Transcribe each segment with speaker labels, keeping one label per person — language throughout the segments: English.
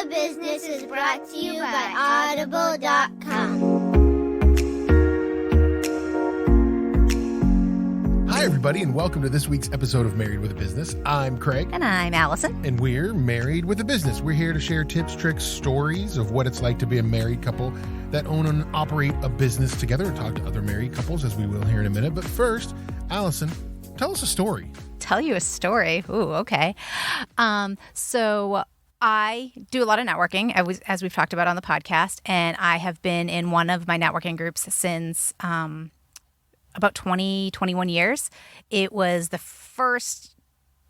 Speaker 1: with a Business is brought to you by Audible.com.
Speaker 2: Hi, everybody, and welcome to this week's episode of Married with a Business. I'm Craig.
Speaker 3: And I'm Allison.
Speaker 2: And we're Married with a Business. We're here to share tips, tricks, stories of what it's like to be a married couple that own and operate a business together, and talk to other married couples, as we will here in a minute. But first, Allison, tell us a story.
Speaker 3: Tell you a story. Ooh, okay. So I do a lot of networking, as we've talked about on the podcast, and I have been in one of my networking groups since about 21 years. It was the first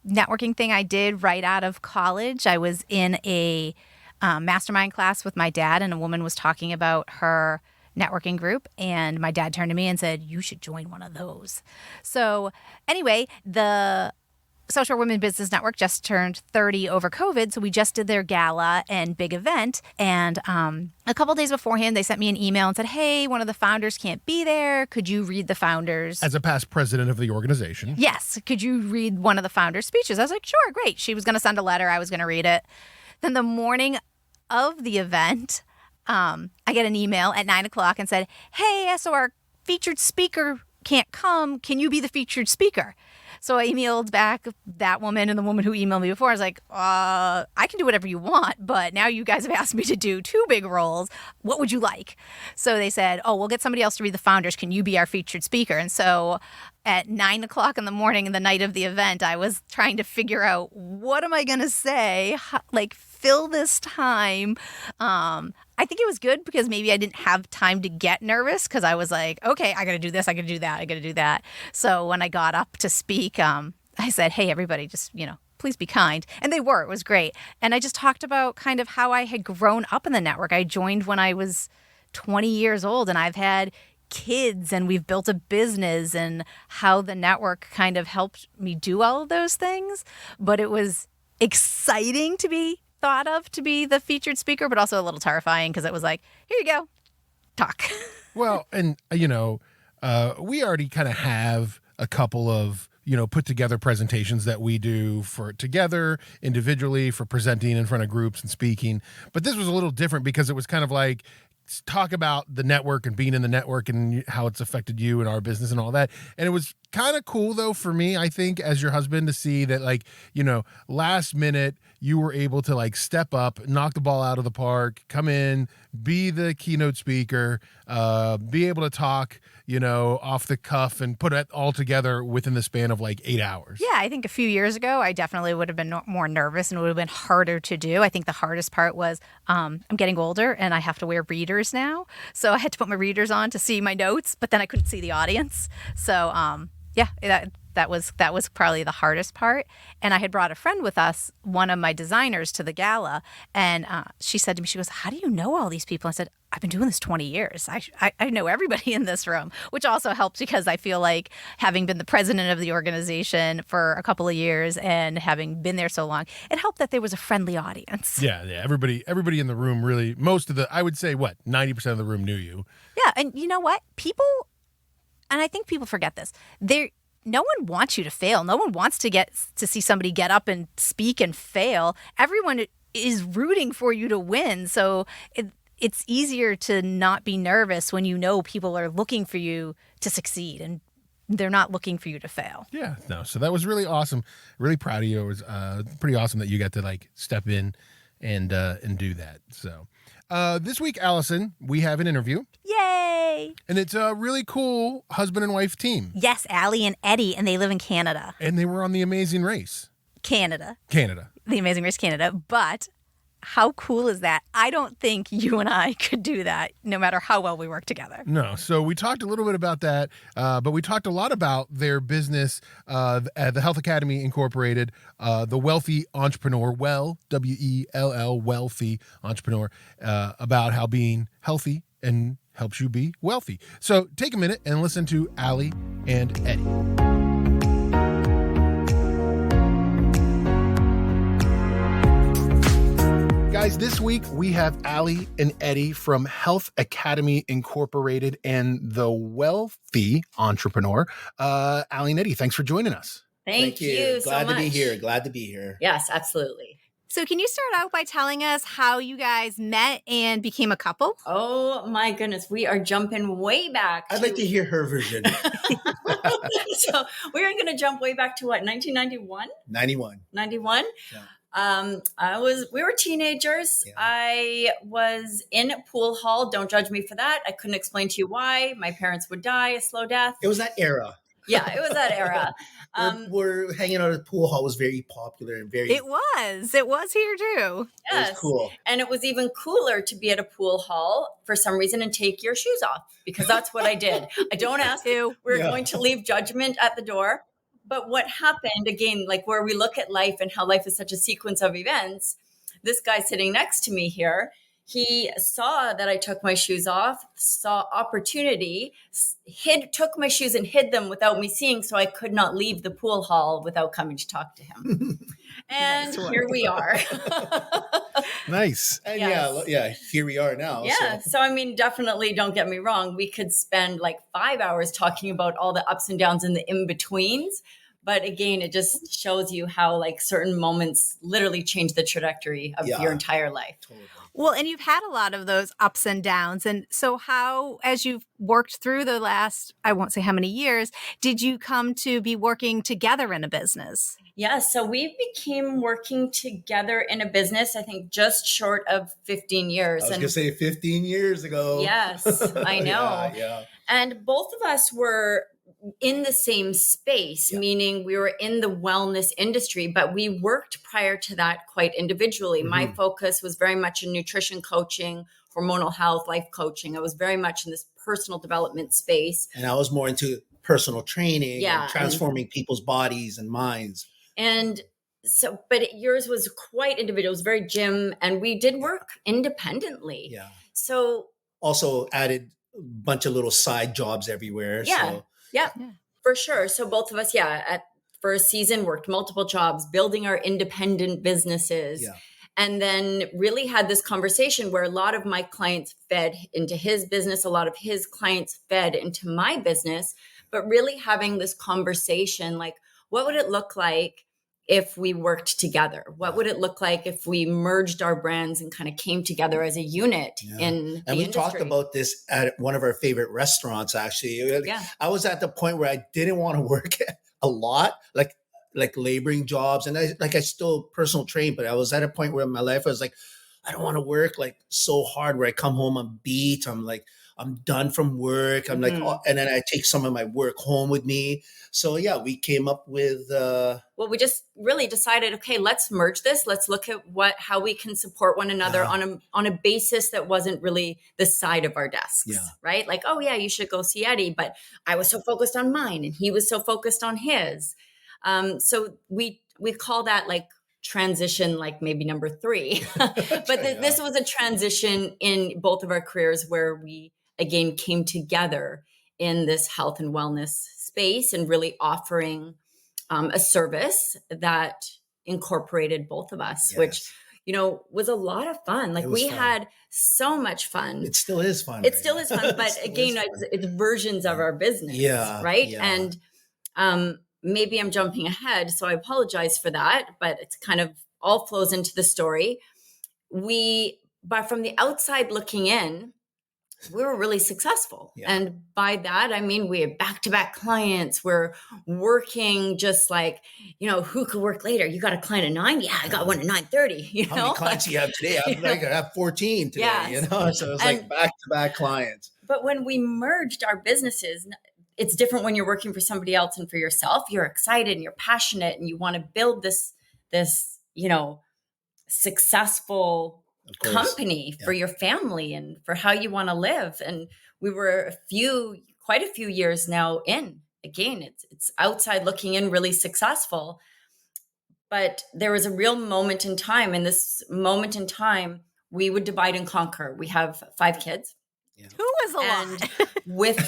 Speaker 3: networking thing I did right out of college. I was in a mastermind class with my dad, and a woman was talking about her networking group, and my dad turned to me and said, "You should join one of those." So anyway, the Social Women Business Network just turned 30 over COVID, so we just did their gala and big event. And a couple days beforehand, they sent me an email and said, "Hey, one of the founders can't be there. Could you read the founders?"
Speaker 2: As a past president of the organization.
Speaker 3: Yes. Could you read one of the founders' speeches? I was like, sure, great. She was going to send a letter. I was going to read it. Then the morning of the event, I get an email at 9 o'clock and said, "Hey, so our featured speaker can't come. Can you be the featured speaker?" So I emailed back that woman and the woman who emailed me before. I was like, I can do whatever you want, but now you guys have asked me to do two big roles. What would you like? So they said, we'll get somebody else to read the founders. Can you be our featured speaker? And so at 9 o'clock in the morning, the night of the event, I was trying to figure out, what am I going to say? Fill this time. I think it was good because maybe I didn't have time to get nervous, because I was like, okay, I got to do this, I got to do that, I got to do that. So when I got up to speak, I said, "Hey, everybody, just, please be kind." And they were. It was great. And I just talked about kind of how I had grown up in the network. I joined when I was 20 years old, and I've had kids, and we've built a business, and how the network kind of helped me do all of those things. But it was exciting to be thought of to be the featured speaker, but also a little terrifying, because it was like, here you go, talk.
Speaker 2: Well, and, we already kind of have a couple of, put together presentations that we do for together, individually, for presenting in front of groups and speaking. But this was a little different because it was kind of like, talk about the network and being in the network and how it's affected you and our business and all that. And it was kind of cool, though, for me, I think, as your husband, to see that, last minute, you were able to step up, knock the ball out of the park, come in, be the keynote speaker, be able to talk, off the cuff, and put it all together within the span of 8 hours.
Speaker 3: Yeah, I think a few years ago, I definitely would have been more nervous, and it would have been harder to do. I think the hardest part was I'm getting older, and I have to wear readers now. So I had to put my readers on to see my notes, but then I couldn't see the audience. So that was probably the hardest part. And I had brought a friend with us, one of my designers, to the gala. And she said to me, she goes, "How do you know all these people?" I said, "I've been doing this 20 years. I know everybody in this room," which also helped, because I feel like, having been the president of the organization for a couple of years and having been there so long, it helped that there was a friendly audience.
Speaker 2: Yeah. Everybody in the room, really, I would say, 90% of the room knew you.
Speaker 3: Yeah. And you know what? And I think people forget this. No one wants you to fail. No one wants to see somebody get up and speak and fail. Everyone is rooting for you to win. So it's easier to not be nervous when you know people are looking for you to succeed, and they're not looking for you to fail.
Speaker 2: Yeah, no. So that was really awesome. Really proud of you. It was pretty awesome that you got to step in and do that. So this week, Allison, we have an interview.
Speaker 3: Yay!
Speaker 2: And it's a really cool husband and wife team.
Speaker 3: Yes, Allie and Eddie, and they live in Canada.
Speaker 2: And they were on The Amazing Race.
Speaker 3: Canada. The Amazing Race Canada. But how cool is that? I don't think you and I could do that, no matter how well we work together.
Speaker 2: No. So we talked a little bit about that, but we talked a lot about their business, the Health Academy Incorporated, the Wealthy Entrepreneur, WELL, Wealthy Entrepreneur, about how being healthy and helps you be wealthy. So take a minute and listen to Allie and Eddie. Guys, this week we have Allie and Eddie from Health Academy Incorporated and the Wealthy Entrepreneur. Allie and Eddie, thanks for joining us.
Speaker 4: Thank you so
Speaker 5: Glad
Speaker 4: much.
Speaker 5: to be here.
Speaker 4: Yes, absolutely.
Speaker 3: So can you start out by telling us how you guys met and became a couple?
Speaker 4: Oh my goodness, we are jumping way back.
Speaker 5: I'd like to hear her version.
Speaker 4: So we're going to jump way back to what, 1991?
Speaker 5: 91.
Speaker 4: 91?
Speaker 5: Yeah.
Speaker 4: We were teenagers.
Speaker 5: Yeah.
Speaker 4: I was in a pool hall. Don't judge me for that. I couldn't explain to you why. My parents would die a slow death.
Speaker 5: It was that era.
Speaker 4: Yeah, it was that era.
Speaker 5: We're hanging out at the pool hall was very popular and very.
Speaker 3: It was here too.
Speaker 4: Yes.
Speaker 5: It was cool.
Speaker 4: And it was even cooler to be at a pool hall for some reason and take your shoes off, because that's what I did. I don't ask you. We're going to leave judgment at the door. But what happened, again, like where we look at life and how life is such a sequence of events, this guy sitting next to me here, he saw that I took my shoes off, saw opportunity, took my shoes and hid them without me seeing, so I could not leave the pool hall without coming to talk to him. And here we are.
Speaker 2: Nice.
Speaker 5: And
Speaker 4: Yes.
Speaker 5: here we are now.
Speaker 4: Yeah. So, I mean, definitely don't get me wrong. We could spend like 5 hours talking about all the ups and downs and the in-betweens. But again, it just shows you how like certain moments literally change the trajectory of your entire life.
Speaker 5: Totally.
Speaker 3: Well, and you've had a lot of those ups and downs. And so how, as you've worked through the last, I won't say how many years, did you come to be working together in a business?
Speaker 4: Yeah, so we became working together in a business, I think just short of 15 years.
Speaker 5: I was going to say 15 years ago.
Speaker 4: Yes, I know.
Speaker 5: Yeah.
Speaker 4: And both of us were in the same space, meaning we were in the wellness industry, but we worked prior to that quite individually.
Speaker 5: Mm-hmm.
Speaker 4: My focus was very much in nutrition coaching, hormonal health, life coaching. I was very much in this personal development space.
Speaker 5: And I was more into personal training and transforming people's bodies and minds.
Speaker 4: And so, but yours was quite individual. It was very gym, and we did work independently.
Speaker 5: Yeah.
Speaker 4: So
Speaker 5: also added a bunch of little side jobs everywhere.
Speaker 4: Yeah.
Speaker 5: So.
Speaker 4: Yeah, for sure. So both of us, for a season worked multiple jobs, building our independent businesses.
Speaker 5: Yeah.
Speaker 4: And then really had this conversation where a lot of my clients fed into his business, a lot of his clients fed into my business, but really having this conversation, like, what would it look like if we worked together? What would it look like if we merged our brands and kind of came together as a unit in the
Speaker 5: And we
Speaker 4: industry?
Speaker 5: talked about this at one of our favorite restaurants, actually.
Speaker 4: Yeah.
Speaker 5: I was at the point where I didn't want to work a lot, like laboring jobs. And I still personal train, but I was at a point where in my life, I was like, I don't want to work like so hard where I come home, I'm beat. I'm like, I'm done from work. I'm like, and then I take some of my work home with me. So we came up with.
Speaker 4: Well, we just really decided, okay, let's merge this. Let's look at how we can support one another on a basis that wasn't really the side of our desks, right? Like, oh yeah, you should go see Eddie, but I was so focused on mine, and he was so focused on his. So we call that like transition, like maybe number 3. But this was a transition in both of our careers where we again came together in this health and wellness space and really offering a service that incorporated both of us, which, was a lot of fun. Like we had so much fun.
Speaker 5: It still is fun.
Speaker 4: It still is fun. But again, it's versions of our business. Yeah. Right. Yeah. And maybe I'm jumping ahead, so I apologize for that, but it's kind of all flows into the story. But from the outside looking in, we were really successful. Yeah. And by that, I mean, we have back-to-back clients. We're working just like, who could work later? You got a client at 9? Yeah, I got one at 9:30.
Speaker 5: How many clients do you have today? I have 14 today, So it's like back-to-back clients.
Speaker 4: But when we merged our businesses, it's different when you're working for somebody else and for yourself. You're excited and you're passionate and you want to build this, successful company for your family and for how you want to live. And we were quite a few years now in. Again, it's outside looking in, really successful. But there was a real moment in time. And this moment in time, we would divide and conquer. We have 5 kids.
Speaker 3: Yeah. Who was a lot?
Speaker 4: With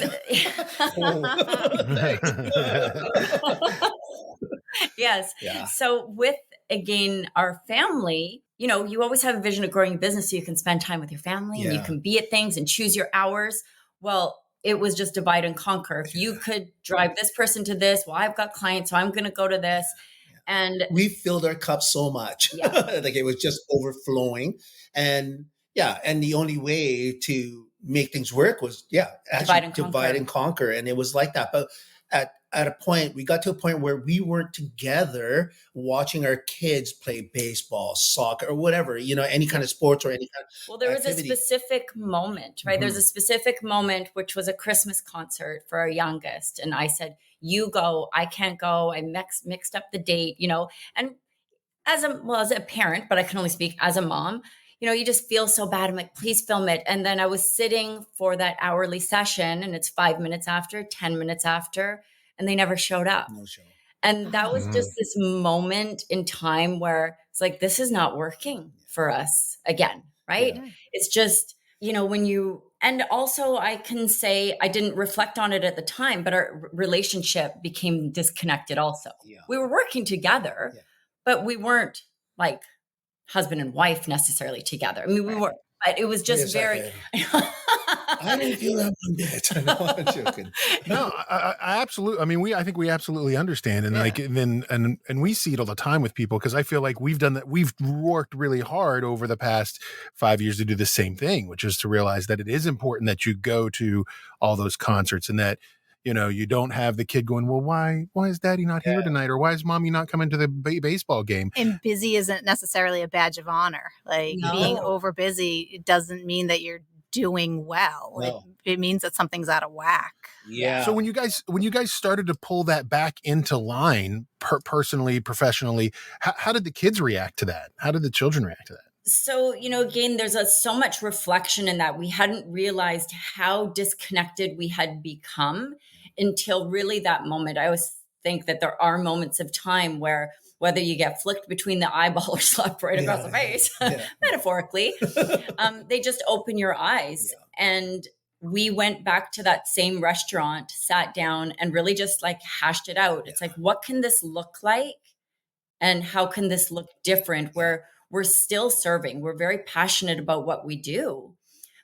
Speaker 4: yes. Yeah. So with, again, our family, you always have a vision of growing a business so you can spend time with your family and you can be at things and choose your hours. Well, it was just divide and conquer. If you could drive this person to this, well, I've got clients, so I'm going to go to this. And
Speaker 5: we filled our cup so much.
Speaker 4: Yeah.
Speaker 5: Like it was just overflowing. And and the only way to make things work was actually divide and conquer. And it was like that. But at a point, we got to a point where we weren't together watching our kids play baseball, soccer, or whatever, any kind of sports or any kind of
Speaker 4: Well, there was
Speaker 5: activity.
Speaker 4: a specific moment, right? There's a specific moment, which was a Christmas concert for our youngest. And I said, you go, I can't go. I mixed up the date, and as a parent, but I can only speak as a mom, you just feel so bad. I'm like, please film it. And then I was sitting for that hourly session, and it's 5 minutes after, 10 minutes after, and they never showed up.
Speaker 5: No show.
Speaker 4: And that was just this moment in time where it's like, this is not working for us again, right?
Speaker 5: Yeah.
Speaker 4: It's just, and also I can say I didn't reflect on it at the time, but our relationship became disconnected also.
Speaker 5: Yeah.
Speaker 4: We were working together, but we weren't like husband and wife necessarily together. I mean, we were, but it was just very.
Speaker 5: I don't feel that one bit. No, I'm joking.
Speaker 2: No, I absolutely. I mean, I think we absolutely understand, and and we see it all the time with people, because I feel like we've done that. We've worked really hard over the past 5 years to do the same thing, which is to realize that it is important that you go to all those concerts, and that you don't have the kid going, well, why is daddy not here tonight? Or why is mommy not coming to the baseball game?
Speaker 3: And busy isn't necessarily a badge of honor. Like being over busy, it doesn't mean that you're doing well.
Speaker 5: No.
Speaker 3: It means that something's out of whack.
Speaker 5: Yeah.
Speaker 2: So when you guys started to pull that back into line, personally, professionally, how did the kids react to that? How did the children react to that?
Speaker 4: So, again, there's so much reflection in that. We hadn't realized how disconnected we had become until really that moment. I always think that there are moments of time where whether you get flicked between the eyeball or slapped right across the face, metaphorically, they just open your eyes. Yeah. And we went back to that same restaurant, sat down, and really just like hashed it out. Yeah. It's like, what can this look like? And how can this look different? Where we're still serving. We're very passionate about what we do,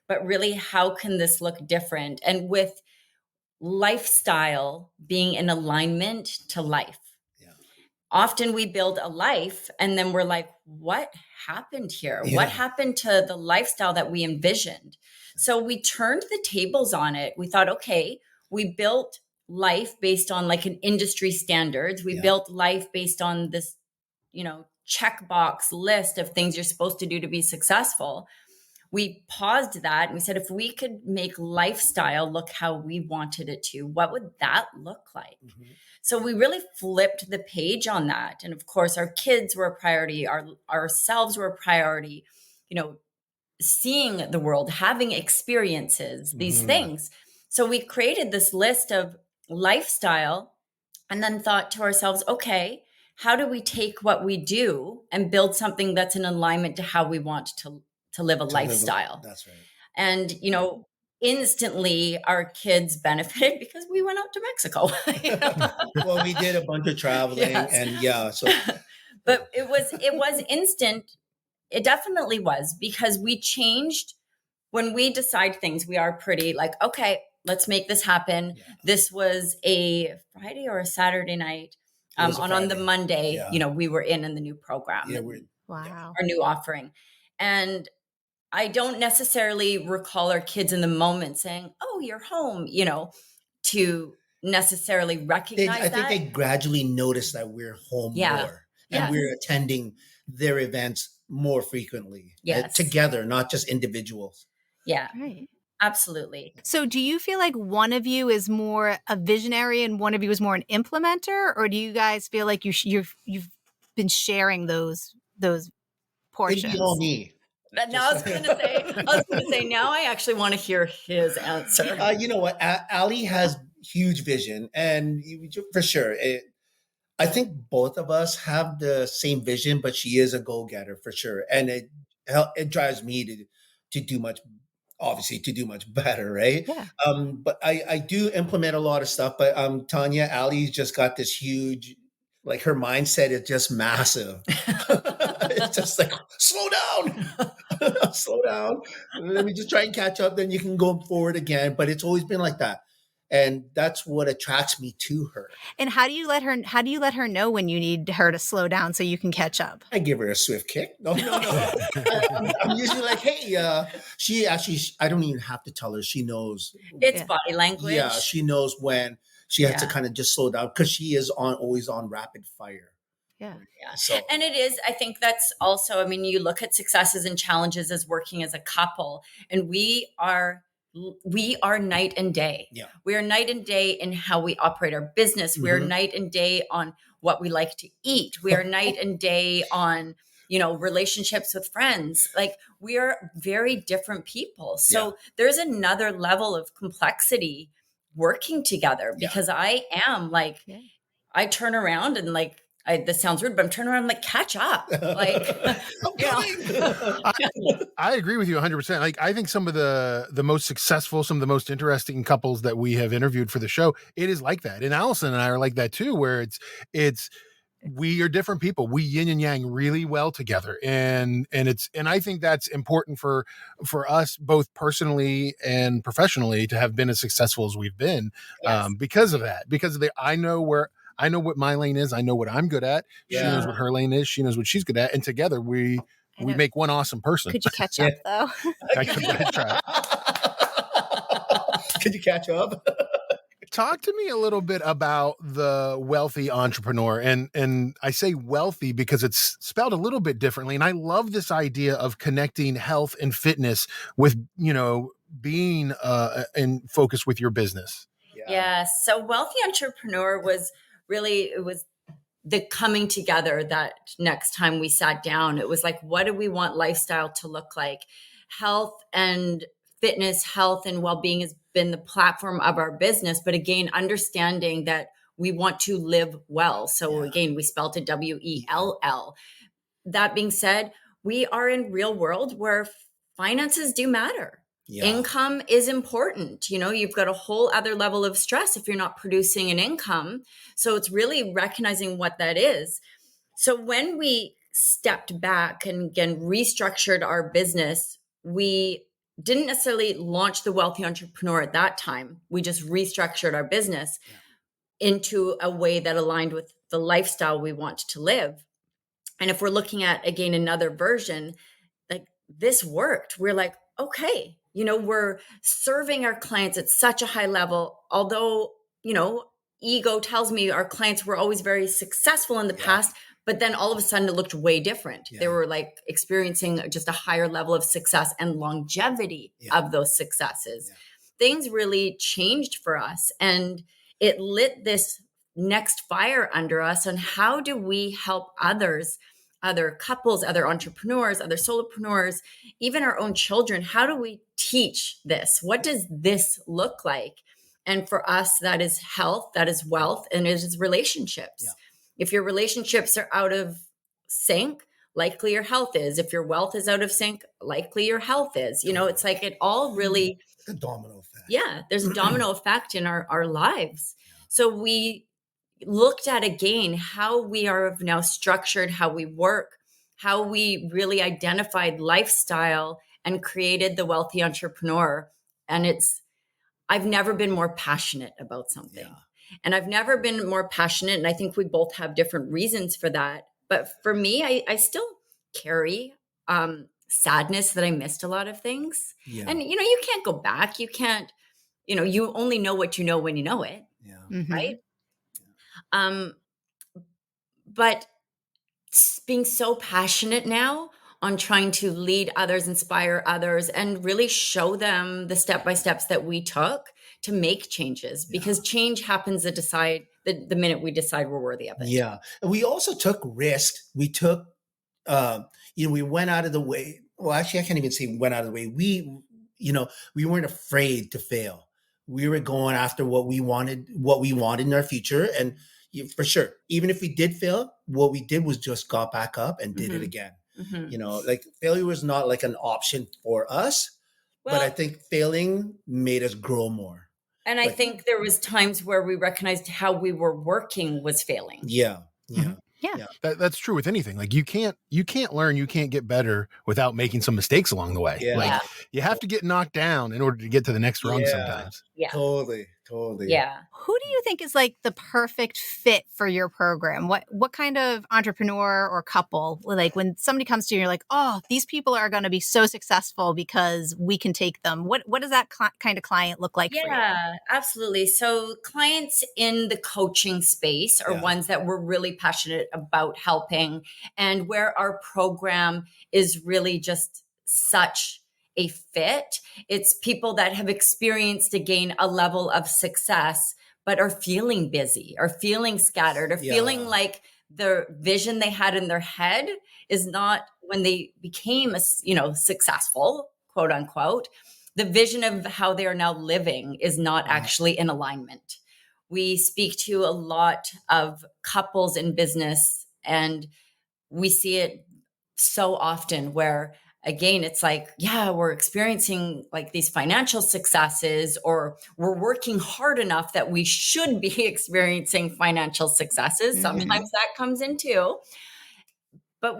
Speaker 4: but really, how can this look different? And with lifestyle being in alignment to life. Yeah. Often we build a life and then we're like, what happened here? Yeah. What happened to the lifestyle that we envisioned? So we turned the tables on it. We thought, okay, we built life based on like an industry standards. We built life based on this, checkbox list of things you're supposed to do to be successful. We paused that and we said, if we could make lifestyle look how we wanted it to, what would that look like? Mm-hmm. So we really flipped the page on that. And of course, our kids were a priority, ourselves were a priority, seeing the world, having experiences, these things. So we created this list of lifestyle and then thought to ourselves, okay, how do we take what we do and build something that's in alignment to how we want to live a lifestyle?
Speaker 5: That's right.
Speaker 4: And, instantly our kids benefited because we went out to Mexico.
Speaker 5: Well, we did a bunch of traveling so.
Speaker 4: But it was instant. It definitely was, because we changed when we decide things. We are pretty like, okay, let's make this happen. Yeah. This was a Friday or a Saturday night. On the Monday, we were in the new program.
Speaker 5: Yeah,
Speaker 3: wow.
Speaker 4: Our new offering. And I don't necessarily recall our kids in the moment saying, oh, you're home, to necessarily recognize
Speaker 5: I think they gradually noticed that we're home more. And we're attending their events more frequently.
Speaker 4: Yes.
Speaker 5: Together, not just individuals.
Speaker 4: Yeah.
Speaker 3: Right.
Speaker 4: Absolutely.
Speaker 3: So do you feel like one of you is more a visionary and one of you is more an implementer? Or do you guys feel like you've been sharing those portions?
Speaker 5: It'd be all me.
Speaker 4: No, I was going to say, now I actually want to hear his answer.
Speaker 5: You know what? Allie has huge vision, and for sure, I think both of us have the same vision, but she is a go-getter for sure. And it drives me to do much, obviously to do much better. Right.
Speaker 3: Yeah.
Speaker 5: But I do implement a lot of stuff, but Tanya, Allie's just got this huge, like her mindset is just massive. It's just like, slow down, let me just try and catch up. Then you can go forward again. But it's always been like that. And that's what attracts me to her.
Speaker 3: And how do you let her know when you need her to slow down so you can catch up?
Speaker 5: I give her a swift kick. No. I'm usually like, hey, she actually, I don't even have to tell her. She knows.
Speaker 4: It's body language.
Speaker 5: Yeah, she knows when she has to kind of just slow down because she is always on rapid fire.
Speaker 3: Yeah.
Speaker 5: So.
Speaker 4: And it is, I think that's also, I mean, you look at successes and challenges as working as a couple, and we are night and day.
Speaker 5: Yeah.
Speaker 4: We are night and day in how we operate our business. We are night and day on what we like to eat. We are night and day on, relationships with friends. Like, we are very different people. So there's another level of complexity working together, because I am like, I turn around and like, this sounds rude, but I'm turning around and like, catch up. Like,
Speaker 2: I agree with you 100%. Like, I think some of the most successful, some of the most interesting couples that we have interviewed for the show, it is like that. And Allison and I are like that too, where we are different people. We yin and yang really well together. And I think that's important for us both personally and professionally to have been as successful as we've been, because of that, I know what my lane is. I know what I'm good at. She knows what her lane is. She knows what she's good at. And together we make one awesome person.
Speaker 3: Could you catch up though?
Speaker 2: I could try.
Speaker 5: Could you catch up?
Speaker 2: Talk to me a little bit about the wealthy entrepreneur. And I say wealthy because it's spelled a little bit differently. And I love this idea of connecting health and fitness with, being in focus with your business.
Speaker 4: Yes. So wealthy entrepreneur was it was the coming together that next time we sat down, it was like, what do we want lifestyle to look like? Health and fitness, health and well-being has been the platform of our business. But again, understanding that we want to live well. So again, we spelled it WELL. That being said, we are in real world where finances do matter. Income is important. You've got a whole other level of stress if you're not producing an income. So it's really recognizing what that is. So when we stepped back and again restructured our business, we didn't necessarily launch the Wealthy Entrepreneur at that time. We just restructured our business into a way that aligned with the lifestyle we want to live. And if we're looking at, again, another version, like this worked. We're like, okay, we're serving our clients at such a high level. Although, ego tells me our clients were always very successful in the past, but then all of a sudden it looked way different. They were like experiencing just a higher level of success and longevity of those successes. Things really changed for us, and it lit this next fire under us on how do we help others, other couples, other entrepreneurs, other solopreneurs, even our own children. How do we teach this? What does this look like? And for us, that is health, that is wealth, and it is relationships. If your relationships are out of sync, likely your health is. If your wealth is out of sync, likely your health is. It's like it all really...
Speaker 5: A domino effect.
Speaker 4: Yeah, there's a domino effect in our lives. So we looked at, again, how we are now structured, how we work, how we really identified lifestyle and created the Wealthy Entrepreneur. And I've never been more passionate about something. And I've never been more passionate. And I think we both have different reasons for that. But for me, I still carry sadness that I missed a lot of things. And, you can't go back. You can't, you only know what you know when you know it. Right. But being so passionate now on trying to lead others, inspire others, and really show them the step-by-steps that we took to make changes, because change happens the minute we decide we're worthy of it.
Speaker 5: Yeah. And we also took risks. We took, we went out of the way. Well, actually, I can't even say went out of the way. We weren't afraid to fail. We were going after what we wanted in our future. And for sure, even if we did fail, what we did was just got back up and did it again. Like failure was not like an option for us, but I think failing made us grow more.
Speaker 4: And I think there was times where we recognized how we were working was failing.
Speaker 5: Yeah.
Speaker 2: That's true with anything. Like you can't learn, you can't get better without making some mistakes along the way. Like you have to get knocked down in order to get to the next rung sometimes.
Speaker 5: Totally. Totally.
Speaker 4: Yeah.
Speaker 3: Who do you think is like the perfect fit for your program? What kind of entrepreneur or couple, like when somebody comes to you, you're like, oh, these people are going to be so successful because we can take them. What does that kind of client look like for you?
Speaker 4: Yeah, absolutely. So clients in the coaching space are
Speaker 5: Yeah.
Speaker 4: ones that we're really passionate about helping, and where our program is really just such a fit. It's people that have experienced again a level of success, but are feeling busy, are feeling scattered, are feeling
Speaker 5: Yeah.
Speaker 4: like the vision they had in their head is not when they became, successful, quote unquote. The vision of how they are now living is not actually in alignment. We speak to a lot of couples in business, and we see it so often where, again, it's like, yeah, we're experiencing like these financial successes, or we're working hard enough that we should be experiencing financial successes. Sometimes that comes in too, but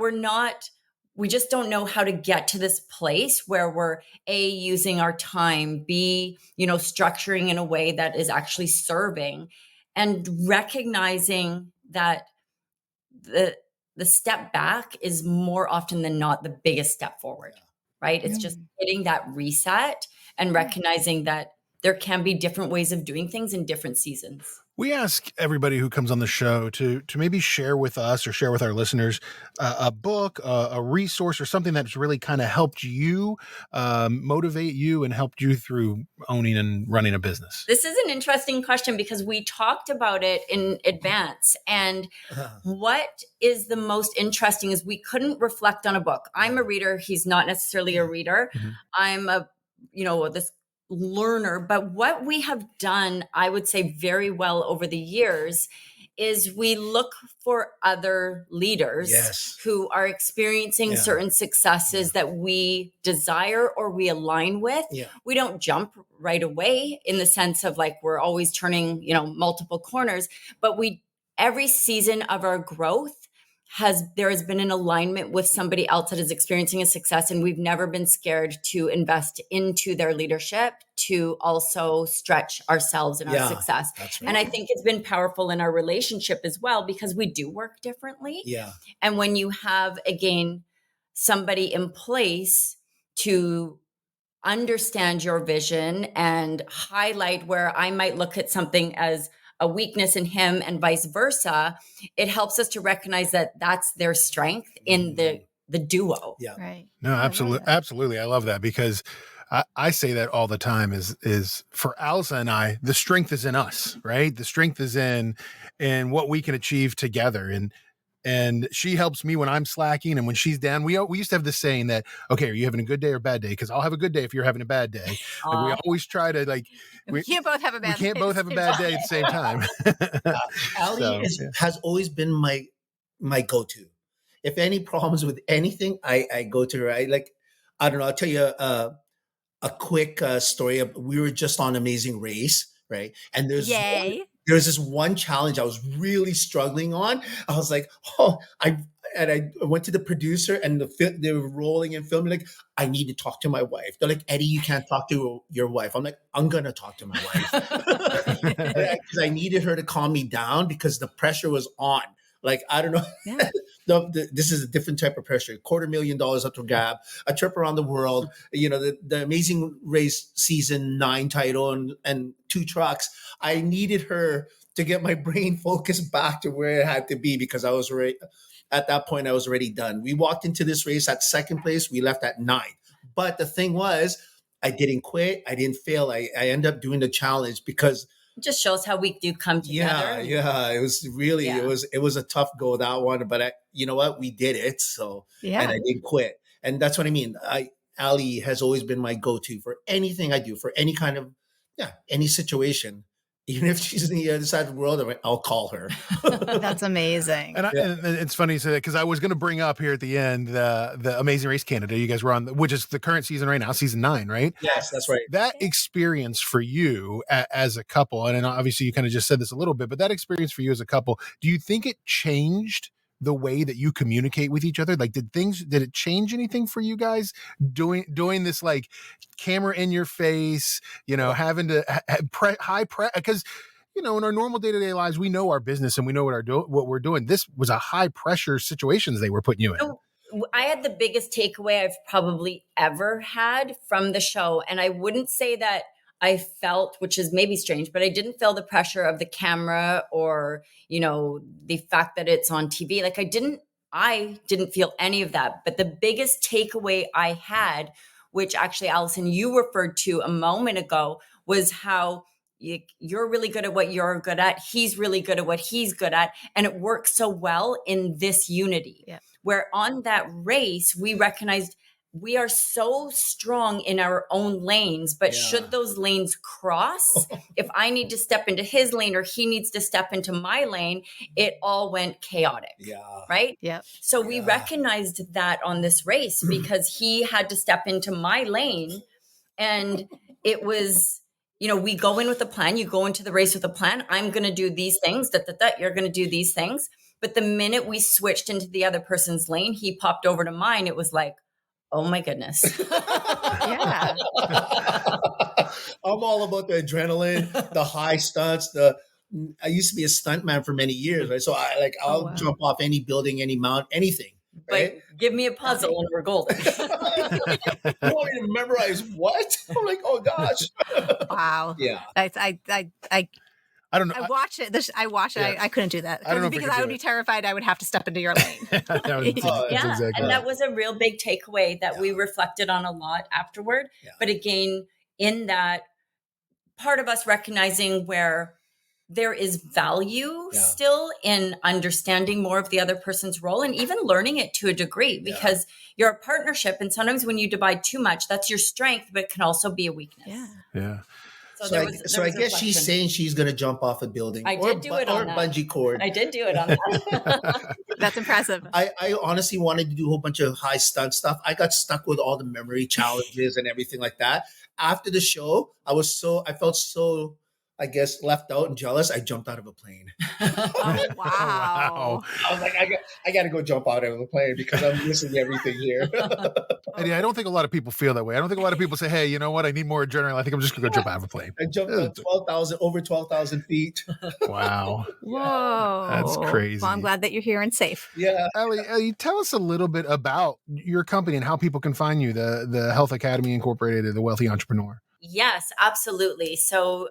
Speaker 4: we just don't know how to get to this place where we're using our time, structuring in a way that is actually serving, and recognizing that the step back is more often than not the biggest step forward, right? It's just hitting that reset and recognizing that there can be different ways of doing things in different seasons.
Speaker 2: We ask everybody who comes on the show to maybe share with us or share with our listeners a book, a resource, or something that's really kind of helped you motivate you and helped you through owning and running a business.
Speaker 4: This is an interesting question because we talked about it in advance. And what is the most interesting is we couldn't reflect on a book. I'm a reader. He's not necessarily a reader. I'm this learner. But what we have done, I would say very well over the years, is we look for other leaders who are experiencing certain successes that we desire or we align with. We don't jump right away in the sense of like we're always turning, multiple corners, but every season of our growth there has been an alignment with somebody else that is experiencing a success, and we've never been scared to invest into their leadership to also stretch ourselves in our success.
Speaker 5: That's right.
Speaker 4: And I think it's been powerful in our relationship as well because we do work differently. And when you have, again, somebody in place to understand your vision and highlight where I might look at something as a weakness in him and vice versa, it helps us to recognize that that's their strength in the duo.
Speaker 3: Right.
Speaker 2: No, absolutely. Absolutely. I love that because I say that all the time is for Alisa and I, the strength is in us, right? The strength is in what we can achieve together. And she helps me when I'm slacking and when she's down. We used to have this saying that, okay, are you having a good day or a bad day? Because I'll have a good day if you're having a bad day. Like we always try to
Speaker 3: we can't both have a bad
Speaker 2: we can't both have a bad day at the same time.
Speaker 5: Allie has always been my go-to. If any problems with anything, I go to her. I don't know. I'll tell you a quick story. We were just on Amazing Race, right? And there's this one challenge I was really struggling on. I was like, I went to the producer and they were rolling and filming. Like, I need to talk to my wife. They're like, Eddie, you can't talk to your wife. I'm like, I'm gonna talk to my wife because I needed her to calm me down because the pressure was on. Like, I don't know. This is a different type of pressure. $250,000 up to grab, a trip around the world, the Amazing Race season 9 title and 2 trucks. I needed her to get my brain focused back to where it had to be because I was at that point, I was already done. We walked into this race at 2nd place. We left at 9th. But the thing was, I didn't quit. I didn't fail. I ended up doing the challenge because
Speaker 4: it just shows how we do come together.
Speaker 5: Yeah. It was really, it was a tough go, that one, but you know what? We did it. So, and I didn't quit. And that's what I mean. Allie has always been my go-to for anything I do, for any kind of, any situation. Even if she's in the other side of the world, I'll call her.
Speaker 3: That's amazing.
Speaker 2: And it's funny you say that because I was going to bring up here at the end the Amazing Race Canada you guys were on, which is the current season right now, season 9, right?
Speaker 5: Yes, that's right.
Speaker 2: That experience for you as a couple, and obviously you kind of just said this a little bit, but that experience for you as a couple, do you think it changed the way that you communicate with each other? Like, did it change anything for you guys doing this, like, camera in your face, having to because, in our normal day-to-day lives, we know our business and we know what we're doing. This was a high pressure situations they were putting you in.
Speaker 4: So I had the biggest takeaway I've probably ever had from the show. And I wouldn't say that I felt, which is maybe strange, but I didn't feel the pressure of the camera or, the fact that it's on TV. Like I didn't feel any of that. But the biggest takeaway I had, which actually, Allison, you referred to a moment ago, was how you're really good at what you're good at. He's really good at what he's good at. And it works so well in this unity.
Speaker 3: Yeah.
Speaker 4: Where on that race, we recognized we are so strong in our own lanes, but should those lanes cross, if I need to step into his lane or he needs to step into my lane, it all went chaotic. Yeah. Right?
Speaker 3: Yeah.
Speaker 4: So we recognized that on this race because he had to step into my lane, and it was, we go in with a plan. You go into the race with a plan. I'm going to do these things, you're going to do these things. But the minute we switched into the other person's lane, he popped over to mine. It was like, oh my goodness.
Speaker 3: Yeah.
Speaker 5: I'm all about the adrenaline, the high stunts. I used to be a stuntman for many years, right? So I'll jump off any building, any mount, anything. Right?
Speaker 4: But give me a puzzle and we're golden.
Speaker 5: You want me to memorize what? I'm like, oh gosh.
Speaker 3: Wow.
Speaker 5: Yeah.
Speaker 2: I don't know.
Speaker 3: I watch it. I watch it.
Speaker 2: Yeah.
Speaker 3: I couldn't do that
Speaker 2: I don't know if I
Speaker 3: because
Speaker 2: could
Speaker 3: I would
Speaker 2: do
Speaker 3: be
Speaker 2: it.
Speaker 3: terrified. I would have to step into your lane.
Speaker 2: That's exactly
Speaker 4: And that was a real big takeaway that we reflected on a lot afterward.
Speaker 5: Yeah.
Speaker 4: But again, in that part of us recognizing where there is value still in understanding more of the other person's role and even learning it to a degree, because you're a partnership. And sometimes when you divide too much, that's your strength, but it can also be a weakness.
Speaker 3: Yeah.
Speaker 2: Yeah.
Speaker 4: So
Speaker 5: I guess she's saying she's going to jump off a building.
Speaker 4: I did do it on that.
Speaker 5: Bungee cord.
Speaker 4: I did do it on that.
Speaker 3: That's impressive.
Speaker 5: I honestly wanted to do a whole bunch of high stunt stuff. I got stuck with all the memory challenges and everything like that. After the show, I felt so, I guess, left out and jealous. I jumped out of a plane.
Speaker 3: Oh, wow.
Speaker 5: I was like, I got to go jump out of a plane because I'm missing everything here.
Speaker 2: And I don't think a lot of people feel that way. I don't think a lot of people say, hey, you know what? I need more adrenaline. I think I'm just going to go jump out of a plane.
Speaker 5: I jumped over 12,000 feet.
Speaker 2: Wow.
Speaker 3: Whoa.
Speaker 2: That's crazy.
Speaker 3: Well, I'm glad that you're here and safe.
Speaker 5: Yeah.
Speaker 2: Allie, tell us a little bit about your company and how people can find you, the Health Academy Incorporated, the Wealthy Entrepreneur.
Speaker 4: Yes, absolutely. So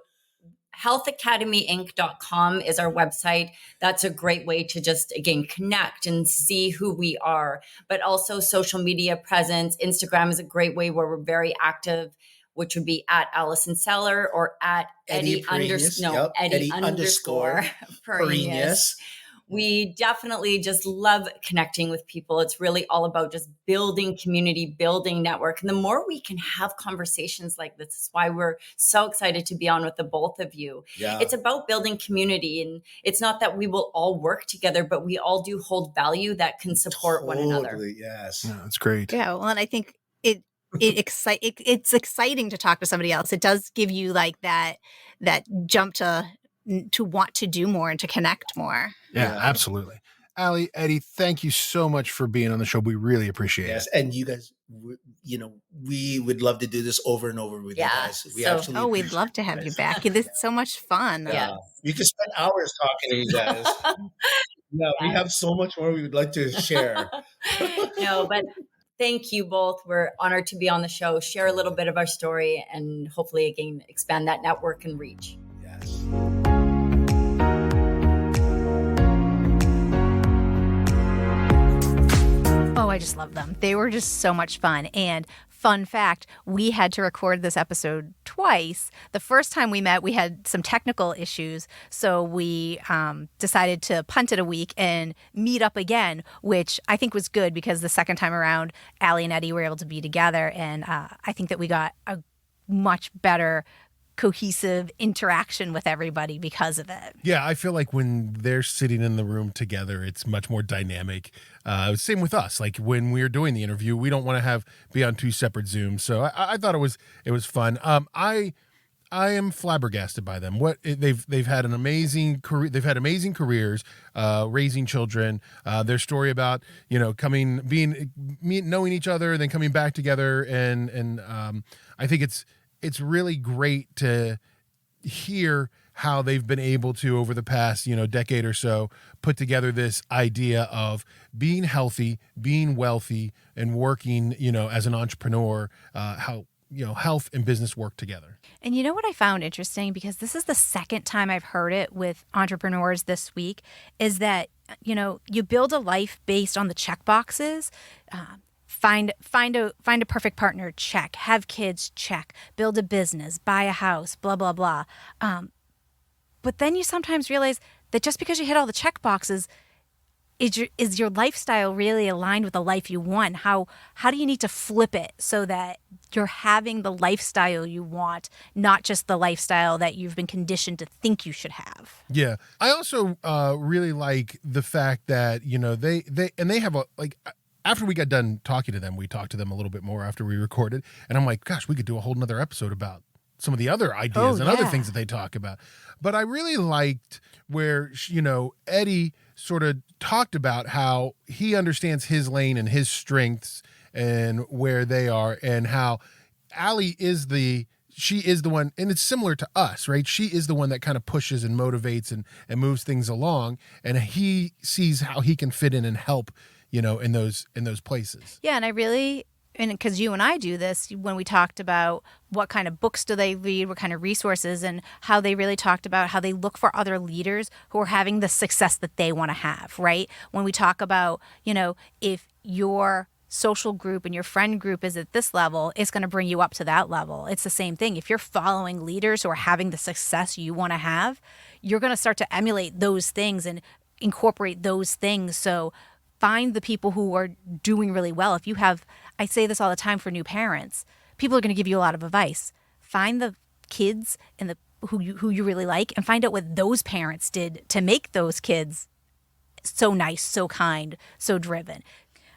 Speaker 4: healthacademyinc.com is our website. That's a great way to just, again, connect and see who we are, but also social media presence. Instagram is a great way where we're very active, which would be at Allison Seller or at Eddie underscore Perennius. We definitely just love connecting with people. It's really all about just building community, building network. And the more we can have conversations like this is why we're so excited to be on with the both of you. Yeah. It's about building community. And it's not that we will all work together, but we all do hold value that can support one another.
Speaker 5: Yes.
Speaker 2: Yeah, that's great.
Speaker 3: Yeah. Well, and I think it's exciting to talk to somebody else. It does give you like that jump to want to do more and to connect more.
Speaker 2: Yeah, absolutely. Allie, Eddie, thank you so much for being on the show. We really appreciate it.
Speaker 5: Yes, and you guys, we would love to do this over and over with you guys.
Speaker 3: We'd love to have you back. This is so much fun.
Speaker 4: Yeah.
Speaker 5: You can spend hours talking to you guys. We have so much more we would like to share.
Speaker 4: No, but thank you both. We're honored to be on the show, share a little bit of our story, and hopefully, again, expand that network and reach.
Speaker 5: Yes.
Speaker 3: Oh, I just love them. They were just so much fun. And fun fact, we had to record this episode twice. The first time we met, we had some technical issues. So we decided to punt it a week and meet up again, which I think was good because the second time around, Allie and Eddie were able to be together. And I think that we got a much better cohesive interaction with everybody because of it.
Speaker 2: Yeah, I feel like when they're sitting in the room together, it's much more dynamic. Same with us. Like when we're doing the interview, we don't want to be on two separate Zooms. So I thought it was fun. I am flabbergasted by them. They've had an amazing career. They've had amazing careers, raising children. Their story about knowing each other, and then coming back together, and I think it's really great to hear how they've been able to, over the past decade or so, put together this idea of being healthy, being wealthy, and working as an entrepreneur. How health and business work together.
Speaker 3: And you know what I found interesting, because this is the second time I've heard it with entrepreneurs this week, is that, you build a life based on the check boxes. Find a perfect partner, check. Have kids, check. Build a business, buy a house, blah, blah, blah. But then you sometimes realize that just because you hit all the check boxes, is your lifestyle really aligned with the life you want? How do you need to flip it so that you're having the lifestyle you want, not just the lifestyle that you've been conditioned to think you should have?
Speaker 2: Yeah. I also really like the fact that, they have after we got done talking to them, we talked to them a little bit more after we recorded. And I'm like, gosh, we could do a whole nother episode about some of the other ideas and other things that they talk about. But I really liked where, Eddie sort of talked about how he understands his lane and his strengths and where they are, and how Allie she is the one, and it's similar to us, right? She is the one that kind of pushes and motivates and moves things along, and he sees how he can fit in and help, in those places.
Speaker 3: Yeah, and because you and I do this, when we talked about what kind of books do they read, what kind of resources, and how they really talked about how they look for other leaders who are having the success that they want to have, right? When we talk about, if your social group and your friend group is at this level, it's going to bring you up to that level. It's the same thing. If you're following leaders who are having the success you want to have, you're going to start to emulate those things and incorporate those things. So find the people who are doing really well. If you have, I say this all the time for new parents, people are going to give you a lot of advice. Find the kids and who you really like, and find out what those parents did to make those kids so nice, so kind, so driven.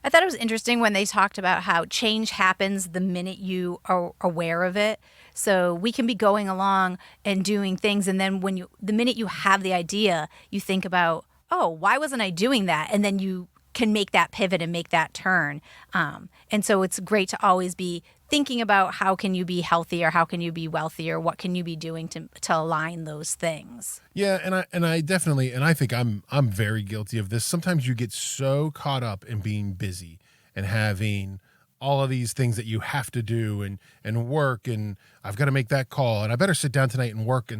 Speaker 3: I thought it was interesting when they talked about how change happens the minute you are aware of it. So we can be going along and doing things, and then the minute you have the idea, you think about, oh, why wasn't I doing that? And then you can make that pivot and make that turn. And so it's great to always be thinking about how can you be healthier, how can you be wealthier, what can you be doing to align those things.
Speaker 2: Yeah, and I definitely, and I think I'm very guilty of this. Sometimes you get so caught up in being busy and having all of these things that you have to do and work, and I've got to make that call, and I better sit down tonight and work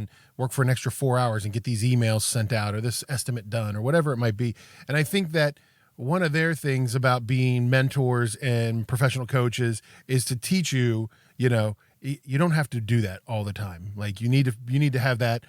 Speaker 2: for an extra 4 hours and get these emails sent out or this estimate done or whatever it might be. And I think that one of their things about being mentors and professional coaches is to teach you, you don't have to do that all the time. Like you need to have that,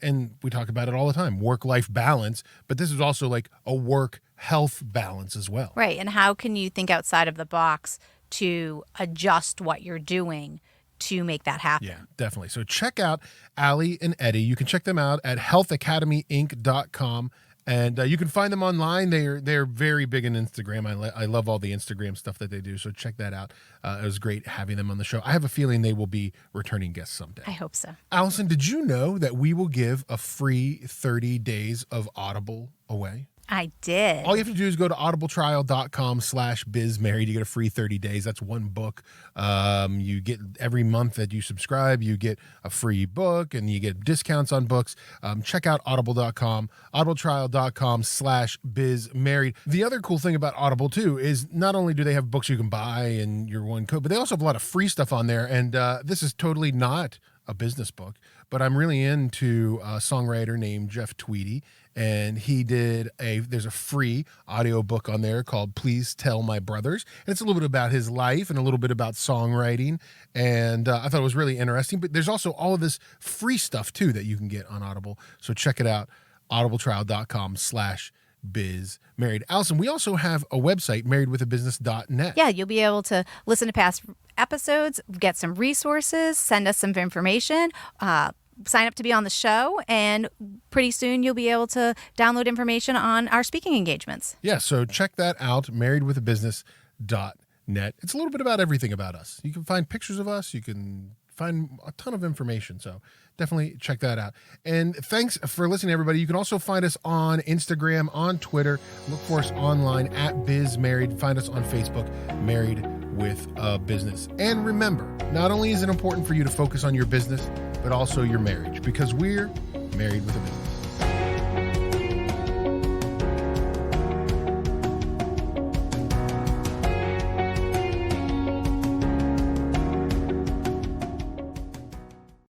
Speaker 2: and we talk about it all the time, work-life balance, but this is also like a work-health balance as well.
Speaker 3: Right, and how can you think outside of the box to adjust what you're doing to make that happen?
Speaker 2: Yeah, definitely. So check out Allie and Eddie. You can check them out at healthacademyinc.com. And you can find them online. They're very big on Instagram. I love all the Instagram stuff that they do. So check that out. It was great having them on the show. I have a feeling they will be returning guests someday.
Speaker 3: I hope so.
Speaker 2: Allison, did you know that we will give a free 30 days of Audible away?
Speaker 3: I did.
Speaker 2: All you have to do is go to audibletrial.com/bizmarried. You get a free 30 days. That's one book. You get every month that you subscribe, you get a free book and you get discounts on books. Check out audible.com, audibletrial.com/bizmarried. The other cool thing about Audible too is not only do they have books you can buy and your one code, but they also have a lot of free stuff on there. And this is totally not a business book, but I'm really into a songwriter named Jeff Tweedy, and there's a free audio book on there called Please Tell My Brothers, and it's a little bit about his life and a little bit about songwriting, and I thought it was really interesting. But there's also all of this free stuff too that you can get on Audible, so check it out, audibletrial.com/bizmarried. Allison, we also have a website, marriedwithabusiness.net.
Speaker 3: Yeah, you'll be able to listen to past episodes, get some resources, send us some information, sign up to be on the show, and pretty soon you'll be able to download information on our speaking engagements.
Speaker 2: Yeah, so check that out, marriedwithabusiness.net. It's a little bit about everything about us. You can find pictures of us. You can find a ton of information. So definitely check that out. And thanks for listening, everybody. You can also find us on Instagram, on Twitter. Look for us online at BizMarried. Find us on Facebook, Married with a Business. And remember, not only is it important for you to focus on your business, but also your marriage, because we're married with a business.